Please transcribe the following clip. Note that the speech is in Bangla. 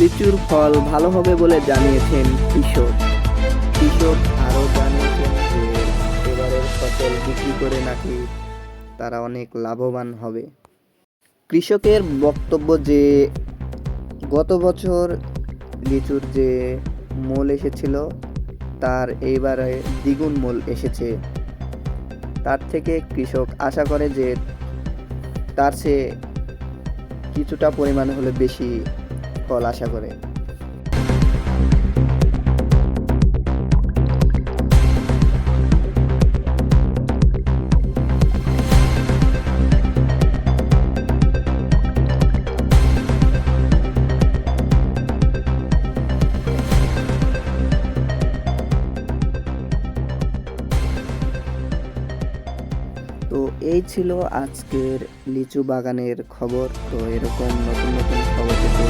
লিচুর ফল ভালো হবে বলে জানিয়েছেন কৃষক। কৃষক আরও জানিয়েছেন যে এবারের ফসল বিক্রি করে নাকি তারা অনেক লাভবান হবে। কৃষকের বক্তব্য যে গত বছর লিচুর যে মূল এসেছিল তার এইবারে দ্বিগুণ মূল এসেছে। তার থেকে কৃষক আশা করে যে তার চেয়ে কিছুটা পরিমাণ হলে বেশি ফল আশা করে। তো এই ছিল আজকের লিচু বাগানের খবর। তো এরকম নতুন নতুন খবর পেতে